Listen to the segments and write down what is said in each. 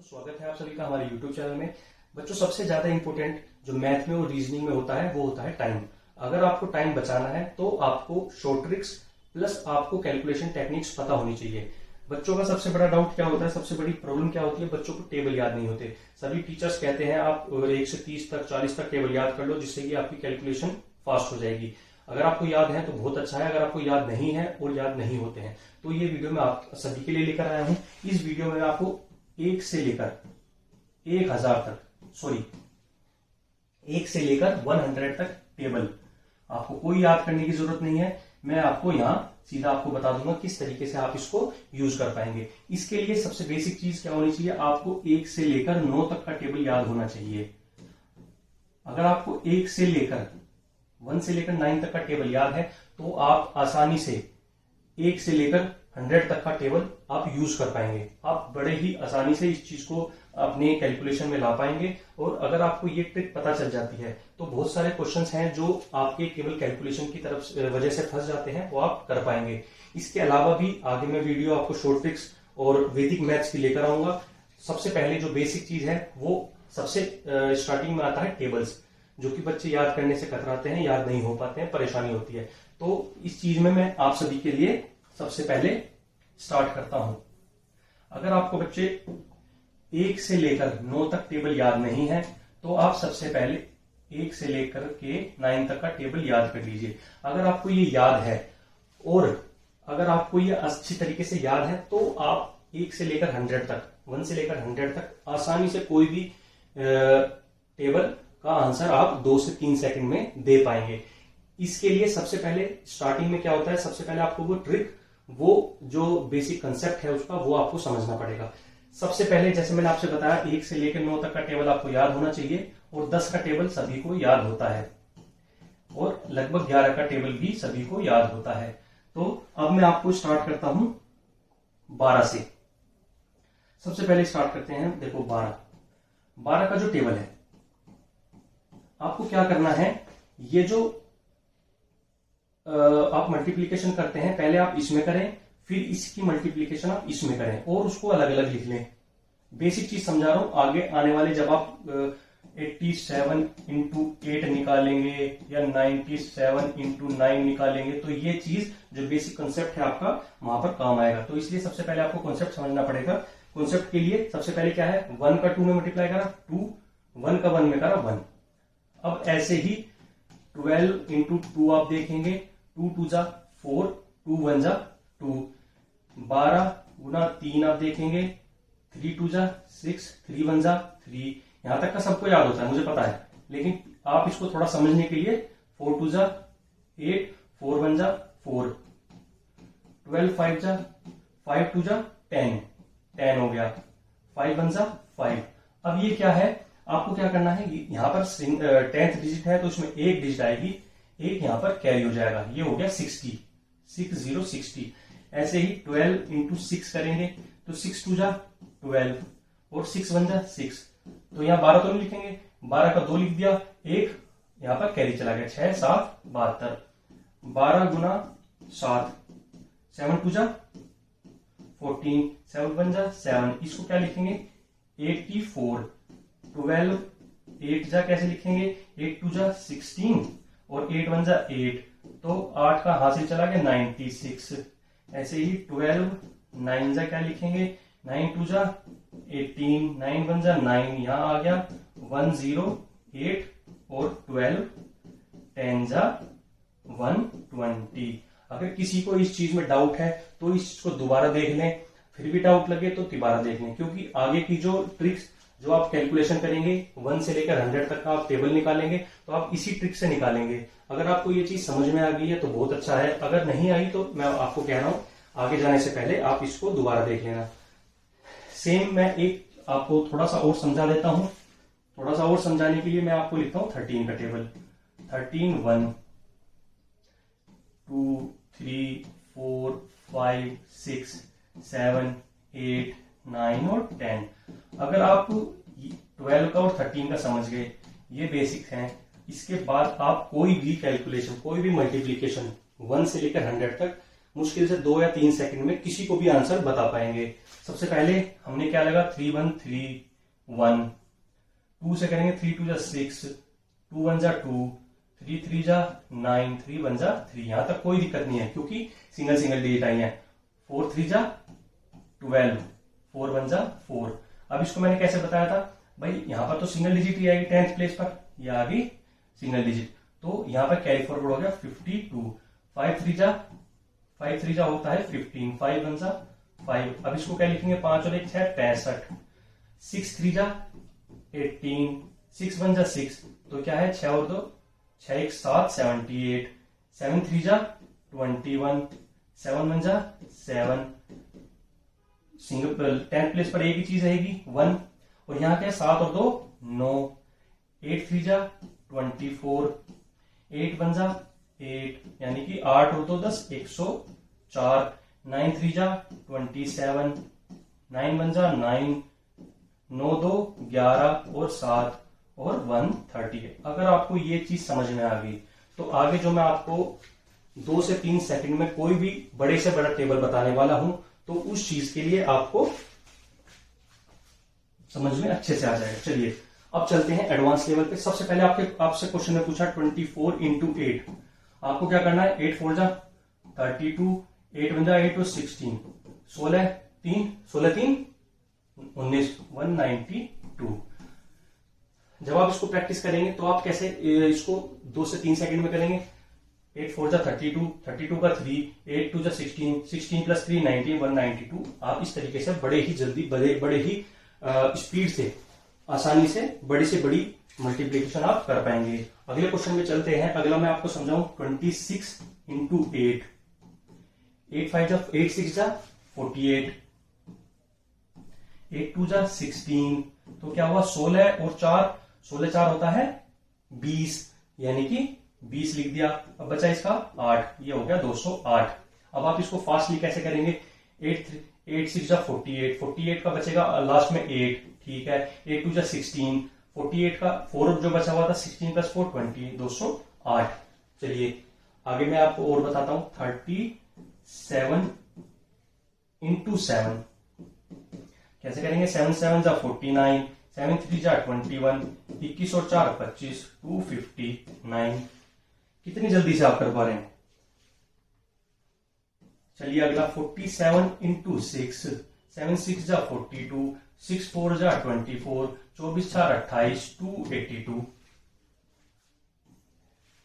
दोस्तों, स्वागत है आप सभी का हमारे YouTube चैनल में। बच्चों, सबसे ज्यादा इंपॉर्टेंट जो मैथ में और रीजनिंग में होता है वो होता है टाइम। अगर आपको टाइम बचाना है तो आपको शॉर्ट ट्रिक्स प्लस आपको कैलकुलेशन टेक्निक्स पता होनी चाहिए। बच्चों का सबसे बड़ा डाउट क्या होता है, सबसे बड़ी प्रॉब्लम क्या होती है, बच्चों को टेबल याद नहीं होते। सभी टीचर्स कहते हैं आप 1 से 30 तक 40 तक टेबल याद कर लो, जिससे कि आपकी कैलकुलेशन फास्ट हो जाएगी। अगर आपको याद है तो बहुत अच्छा है, अगर आपको याद नहीं है और याद नहीं होते हैं तो ये वीडियो मैं आप सभी के लिए लेकर आया हूं। इस वीडियो में आपको 1 से लेकर 1000 तक, 1 से लेकर 100 तक टेबल, आपको कोई याद करने की जरूरत नहीं है। मैं आपको यहां सीधा आपको बता दूंगा किस तरीके से आप इसको यूज कर पाएंगे। इसके लिए सबसे बेसिक चीज क्या होनी चाहिए, आपको 1 से लेकर 9 तक का टेबल याद होना चाहिए। अगर आपको 1 से लेकर 9 तक का टेबल याद है तो आप आसानी से 1 से लेकर 100 तक का टेबल आप यूज कर पाएंगे। आप बड़े ही आसानी से इस चीज को अपने कैलकुलेशन में ला पाएंगे। और अगर आपको ये ट्रिक पता चल जाती है तो बहुत सारे क्वेश्चंस हैं जो आपके केवल कैलकुलेशन की तरफ वजह से फंस जाते हैं, वो आप कर पाएंगे। इसके अलावा भी आगे मैं वीडियो आपको शॉर्ट ट्रिक्स और वैदिक मैथ्स की लेकर आऊंगा। सबसे पहले जो बेसिक चीज है वो सबसे स्टार्टिंग में आता है टेबल्स, जो कि बच्चे याद करने से कतराते हैं, याद नहीं हो पाते हैं, परेशानी होती है। तो इस चीज में मैं आप सभी के लिए सबसे पहले स्टार्ट करता हूं। अगर आपको बच्चे 1 से लेकर 9 तक टेबल याद नहीं है तो आप सबसे पहले 1 से लेकर के 9 तक का टेबल याद कर लीजिए। अगर आपको ये याद है और अगर आपको ये अच्छी तरीके से याद है तो आप 1 से लेकर 100 तक, 1 से लेकर 100 तक आसानी से कोई भी टेबल का आंसर आप 2 से 3 सेकंड में दे पाएंगे। इसके लिए सबसे पहले स्टार्टिंग में क्या होता है, सबसे पहले आपको वो ट्रिक, वो जो बेसिक कंसेप्ट है उसका, वो आपको समझना पड़ेगा। सबसे पहले जैसे मैंने आपसे बताया 1 से लेकर 9 तक का टेबल आपको याद होना चाहिए और 10 का टेबल सभी को याद होता है और लगभग 11 का टेबल भी सभी को याद होता है। तो अब मैं आपको स्टार्ट करता हूं 12 से। सबसे पहले स्टार्ट करते हैं, देखो 12 का जो टेबल है, आपको क्या करना है, ये जो आप मल्टीप्लीकेशन करते हैं पहले आप इसमें करें, फिर इसकी मल्टीप्लीकेशन आप इसमें करें और उसको अलग अलग लिख लें। बेसिक चीज समझा रहा हूं, आगे आने वाले जब आप 87 इंटू 8 निकालेंगे या 97 इंटू 9 निकालेंगे तो ये चीज जो बेसिक कंसेप्ट है आपका वहां पर काम आएगा। तो इसलिए सबसे पहले आपको कॉन्सेप्ट समझना पड़ेगा। कॉन्सेप्ट के लिए सबसे पहले क्या है, 1 का 2 में मल्टीप्लाई करा 2, 1 का 1 में करा 1। अब ऐसे ही 12 इंटू 2 आप देखेंगे, 2 2 जा 4, 2 1 जा 2। 12 गुना 3 आप देखेंगे, 3 2 जा 6, 3 1 जा 3। यहां तक का सबको याद होता है, मुझे पता है, लेकिन आप इसको थोड़ा समझने के लिए 4 2 जा 8, 4 1 जा 4, 12 5 जा 5 2 जा 10 हो गया, 5 1 जा 5। अब ये क्या है, आपको क्या करना है, यहां पर 10th डिजिट है तो इसमें एक डिजिट आएगी, एक यहां पर कैरी हो जाएगा, ये हो गया 60, 60। ऐसे ही 12 इंटू 6 करेंगे तो 6 2 जा 12 और 6 1 जा 6। तो यहां 12 तो नहीं लिखेंगे, 12 का 2 लिख दिया, एक यहां पर कैरी चला गया, 6 7 72। 12 गुना 7, 7 2 जा 14, 7 1 जा 7। इसको क्या लिखेंगे, 84। 12 8 जा कैसे लिखेंगे, 8 2 जा 16 और 8 1 जा 8, तो 8 का हासिल चला गया 96। ऐसे ही 12 9 जा क्या लिखेंगे, 9 2 जा 18, 9 1 जा 9, यहां आ गया 108 और 12 10 जा 120। अगर किसी को इस चीज में डाउट है तो इसको दोबारा देख लें, फिर भी डाउट लगे तो दोबारा देख लें, क्योंकि आगे की जो ट्रिक्स जो आप कैलकुलेशन करेंगे 1 से लेकर 100 तक का आप टेबल निकालेंगे तो आप इसी ट्रिक से निकालेंगे। अगर आपको ये चीज समझ में आ गई है तो बहुत अच्छा है, अगर नहीं आई तो मैं आपको कह रहा हूं आगे जाने से पहले आप इसको दोबारा देख लेना। सेम मैं एक आपको थोड़ा सा और समझा देता हूं। थोड़ा सा और समझाने के लिए मैं आपको लिखता हूं 13 का टेबल। 13 1 2 3 4 5 6 7 8 9 और 10। अगर आप 12 का और 13 का समझ गए, ये बेसिक हैं, इसके बाद आप कोई भी कैलकुलेशन, कोई भी मल्टीप्लीकेशन 1 से लेकर 100 तक मुश्किल से 2 या 3 सेकंड में किसी को भी आंसर बता पाएंगे। सबसे पहले हमने क्या लगा 3 1 3 1, 2 से करेंगे 3 2 जा 6, 2 1 जा 2, 3 3 जा 9, 3 1 जा 3। यहां तक कोई दिक्कत नहीं है क्योंकि सिंगल सिंगल डिजिट आई है। 4 3 जा 12, 4 1 जा 4। अब इसको मैंने कैसे बताया था भाई, यहां पर तो सिंगल डिजिट ही आएगी 10th प्लेस पर, यह आ गई सिंगल डिजिट, तो यहां पर कैरी फॉरवर्ड हो गया 52। 5 3 जा होता है 15, 5 1 जा 5। अब इसको क्या लिखेंगे, 5 और 1 6 65। 6 3 जा 18, 6 1 जा 6, तो क्या है 6 और 2 6 1 7 78। 7 3 जा 21, 7 1 जा 7। सिंगल 10th प्लेस पर एक ही चीज रहेगी 1, और यहाँ क्या है 7 और 2 9। 8 3 जा 24, 8 1 जा 8, यानी कि 8 और 2 10 104। 9 3 जा 27, 9 1 जा 9, 9 2 11 और 7 और 1 38। अगर आपको ये चीज समझ में आ गई तो आगे जो मैं आपको 2 से 3 सेकंड में कोई भी बड़े से बड़ा टेबल बताने वाला हूं तो उस चीज के लिए आपको समझ में अच्छे से आ जाएगा। चलिए अब चलते हैं एडवांस लेवल पे। सबसे पहले आपसे क्वेश्चन में पूछा 24 इंटू 8, आपको क्या करना है, 8 4 जा 32, 8 1 जा 8 और 16, 16 3 19 192। जब आप इसको प्रैक्टिस करेंगे तो आप कैसे इसको 2 से 3 सेकंड में करेंगे। 8 4 जा 32, 32 का 3, 8 2 जा 16, 16 प्लस 3 19 192। आप इस तरीके से बड़े ही जल्दी बड़े ही स्पीड से आसानी से बड़ी मल्टीप्लीकेशन आप कर पाएंगे। अगले क्वेश्चन में चलते हैं। अगला मैं आपको समझाऊं 26 इंटू 8, 8 6 जा 48, 8 2 जा 16, तो क्या हुआ 16 और 4, 16 4 होता है 20, यानी कि 20 लिख दिया। अब बचा इसका 8, ये हो गया 208। अब आप इसको फास्टली कैसे करेंगे, 8 6 जा 48, 48 का बचेगा लास्ट में 8, ठीक है। 8 2 जा 16, 48 का 4 जो बचा हुआ था 16 प्लस 4 20, 208। चलिए आगे मैं आपको और बताता हूं 37 इंटू 7 कैसे करेंगे। 7 7 जा 49, 7 3 जा 21, 21 और 4 25, 259। कितनी जल्दी से आप कर पा रहे हैं। चलिए अगला 47 इंटू 6, 7 6 जा 42, 6 4 जा 24, 24 4 28, 282,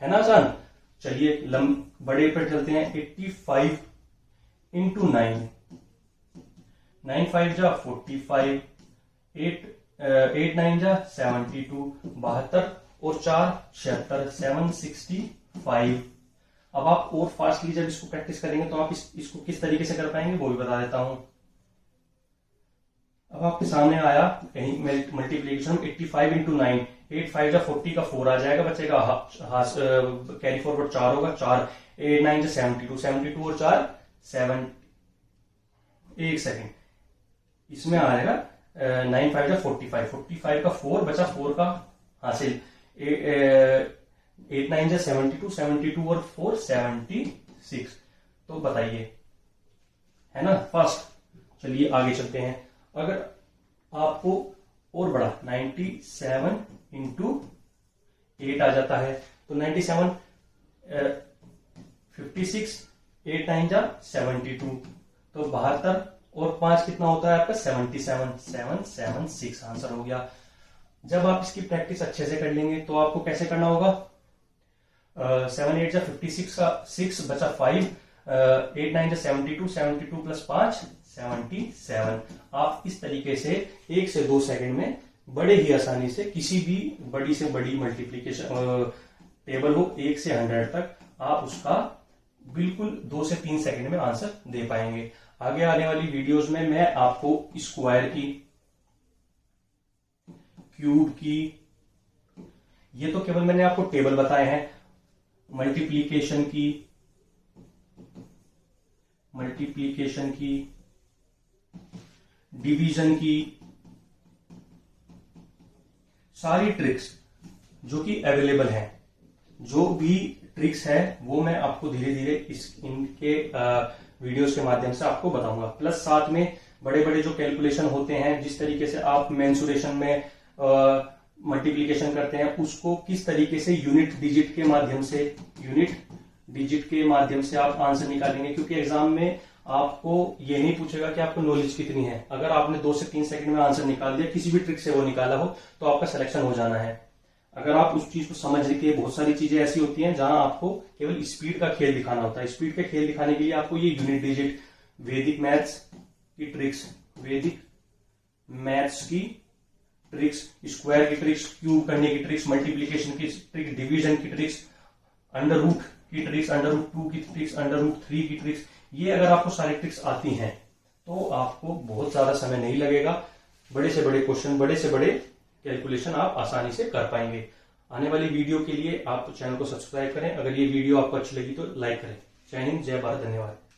है ना आसान। चलिए बड़े पर चलते हैं 85 इंटू 9, 9 5 जा 45, 8 9 जा 72, 72 और 4 76, 765। अब आप और फास्टली जब इसको प्रैक्टिस करेंगे तो आप इसको किस तरीके से कर पाएंगे वो भी बता देता हूं। अब आपके सामने आया कहीं मल्टीप्लीकेशन 85 इंटू 9, 8 5 जा 40 का 4 आ जाएगा, बचेगा कैरी फॉरवर्ड 4 होगा 4, 8 9 जा 72, 72 और 4 7। एक सेकेंड, इसमें आएगा 9 5 जा 45, 45 का 4 बचा, 4 का हासिल, 8 9 जा 72, 72 और 4 76। तो बताइए, है ना फास्ट। चलिए आगे चलते हैं। अगर आपको और बड़ा 97 इंटू 8 आ जाता है तो 97 56, 8 9 जा 72, तो 72 और 5 कितना होता है आपका 77, 776 आंसर हो गया। जब आप इसकी प्रैक्टिस अच्छे से कर लेंगे तो आपको कैसे करना होगा, 7 8 जा 56 का 6 बचा 5, 8 9 जा 72, 72 प्लस 5 77। आप इस तरीके से 1 से 2 सेकंड में बड़े ही आसानी से किसी भी बड़ी से बड़ी मल्टीप्लीकेशन टेबल हो 1 से 100 तक आप उसका बिल्कुल 2 से 3 सेकंड में आंसर दे पाएंगे। आगे आने वाली वीडियोस में मैं आपको स्क्वायर की, क्यूब की, ये तो केवल मैंने आपको टेबल बताए हैं, मल्टीप्लीकेशन की, डिवीजन की, सारी ट्रिक्स जो कि अवेलेबल हैं जो भी ट्रिक्स है वो मैं आपको धीरे धीरे इनके वीडियोस के माध्यम से आपको बताऊंगा। प्लस साथ में बड़े बड़े जो कैलकुलेशन होते हैं, जिस तरीके से आप मेंसुरेशन में मल्टीप्लीकेशन करते हैं, उसको किस तरीके से यूनिट डिजिट के माध्यम से आप आंसर निकालेंगे। क्योंकि एग्जाम में आपको ये नहीं पूछेगा कि आपको नॉलेज कितनी है। अगर आपने 2 से 3 सेकंड में आंसर निकाल दिया, किसी भी ट्रिक से वो निकाला हो, तो आपका सिलेक्शन हो जाना है। अगर आप उस चीज को समझ के, बहुत सारी चीजें ऐसी होती हैं जहां आपको केवल स्पीड का खेल दिखाना होता है। स्पीड का खेल दिखाने के लिए आपको ये यूनिट डिजिट, वैदिक मैथ्स की ट्रिक्स, स्क्वायर की ट्रिक्स, क्यूब करने की ट्रिक्स, मल्टीप्लीकेशन की ट्रिक्स, डिवीजन की ट्रिक्स, अंडर रूट की ट्रिक्स, अंडर रूट 2 की ट्रिक्स, अंडर रूट 3 की ट्रिक्स, ये अगर आपको सारी ट्रिक्स आती हैं तो आपको बहुत ज्यादा समय नहीं लगेगा। बड़े से बड़े क्वेश्चन, बड़े से बड़े कैलकुलेशन आप आसानी से कर पाएंगे। आने वाली वीडियो के लिए आप चैनल को सब्सक्राइब करें। अगर ये वीडियो आपको अच्छी लगी तो लाइक करें। जय हिंद, जय भारत, धन्यवाद।